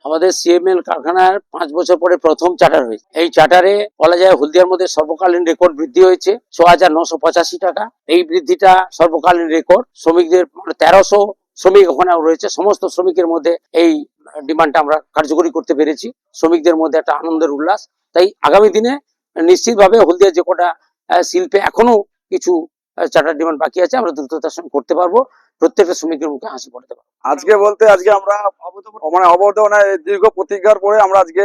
আমাদের সিএমএল কারখানার 5 বছর পরে প্রথম চার্টার হয়েছে। এই চার্টারে বলা যায় হলদিয়ার মধ্যে সর্বকালীন রেকর্ড বৃদ্ধি হয়েছে 6,985 টাকা। এই বৃদ্ধিটা সর্বকালীন রেকর্ড। শ্রমিকদের 1300 শ্রমিক ওখানে রয়েছে। সমস্ত শ্রমিকের মধ্যে এই ডিমান্ডটা আমরা কার্যকরী করতে পেরেছি। শ্রমিকদের মধ্যে একটা আনন্দের উল্লাস। তাই আগামী দিনে নিশ্চিতভাবে হলদিয়া যে কটা শিল্পে এখনো কিছু চার্টার ডিমান্ড বাকি আছে আমরা দ্রুততার সঙ্গে করতে পারবো। প্রত্যেকটা শ্রমিকের মুখে হাসি পড়তে পারবো। আজকে আমরা মানে অবর্তমানে দীর্ঘ প্রতিজ্ঞার পরে আমরা আজকে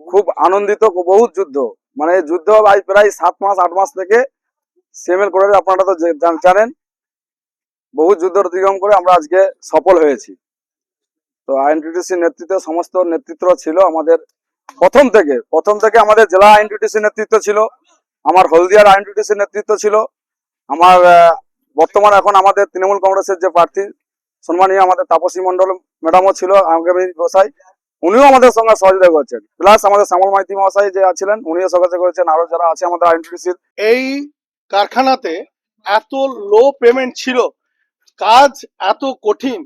খুব আনন্দিত। বহু যুদ্ধ মানে যুদ্ধ প্রায় 7 মাস 8 মাস থেকে সিএমএল করে আপনারা তো জানেন, বহু যুদ্ধ অতিক্রম করে আমরা আজকে সফল হয়েছি। তো আইএনটিটিসি নেতৃত্বে সমস্ত নেতৃত্ব ছিল আমাদের প্রথম থেকে আমাদের জেলা আইএনটিটিসি নেতৃত্ব ছিল, আমার হলদিয়ার আইএনটিটিসি নেতৃত্ব ছিল, আমার বর্তমানে এখন আমাদের তৃণমূল কংগ্রেসের যে প্রার্থী সম্মানীয় আমাদের তাপসী মন্ডল ম্যাডামও ছিল, আগামী গোসাই উনিও আমাদের সঙ্গে সহযোগিতা করছেন, প্লাস আমাদের শ্যামল মাইতি মহাশয় যে আছিলেন উনিও সহযোগিতা করেছেন, আরো যারা আছে আমাদের আইএনটিটিসির। এই কারখানাতে এত লো পেমেন্ট ছিল, কাজ এত কঠিন,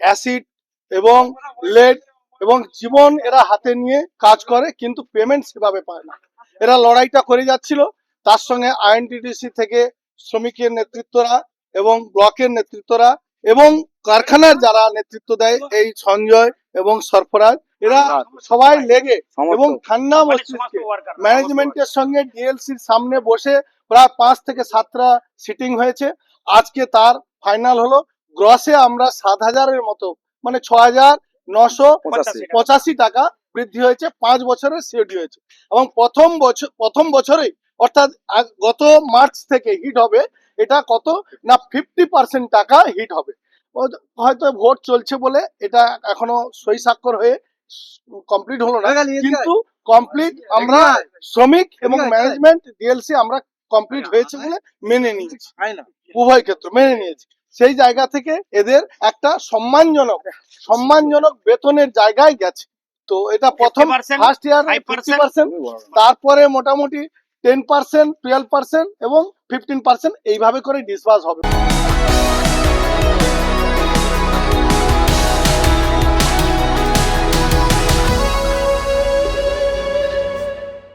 অ্যাসিড এবং লেড এবং জীবন এরা হাতে নিয়ে কাজ করে কিন্তু পেমেন্ট সেভাবে পায় না। এরা লড়াইটা করে যাচ্ছিল। তার সঙ্গে আইএনটিটিসি থেকে শ্রমিকের নেতৃত্বরা এবং ব্লকের নেতৃত্বরা এবং কারখানার যারা নেতৃত্ব দেয় এই সঞ্জয় এবং সরফরাজ, এরা সবাই লেগে এবং ঠান্ডা মস্তিষ্কে ম্যানেজমেন্টের সঙ্গে ডিএলসির সামনে বসে প্রায় 5 থেকে 7টা সিটিং হয়েছে। আজকে তার ফাইনাল হলো। গ্রসে আমরা 7,000-এর মতো মানে 6,985 টাকা বৃদ্ধি হয়েছে। 5 বছরের সিওডি হয়েছে এবং প্রথম বছরেই অর্থাৎ গত মার্চ থেকে হিট হবে। এটা কত না 50% টাকা হিট হবে। হয়তো ভোট চলছে বলে এটা এখনো সই স্বাক্ষর হয়ে কমপ্লিট হলো না, কিন্তু কমপ্লিট আমরা শ্রমিক এবং ম্যানেজমেন্ট ডিএলসি আমরা কমপ্লিট হয়েছে বলে মেনে নিয়েছি, উভয় ক্ষেত্র মেনে নিয়েছি। সেই জায়গা থেকে এদের একটা সম্মানজনক বেতনের জায়গায় গেছে। তো এটা প্রথম ফার্স্ট ইয়ার 50%, তারপরে মোটামুটি 10%, 12% এবং 15% এইভাবে করে ডিসবার্স হবে।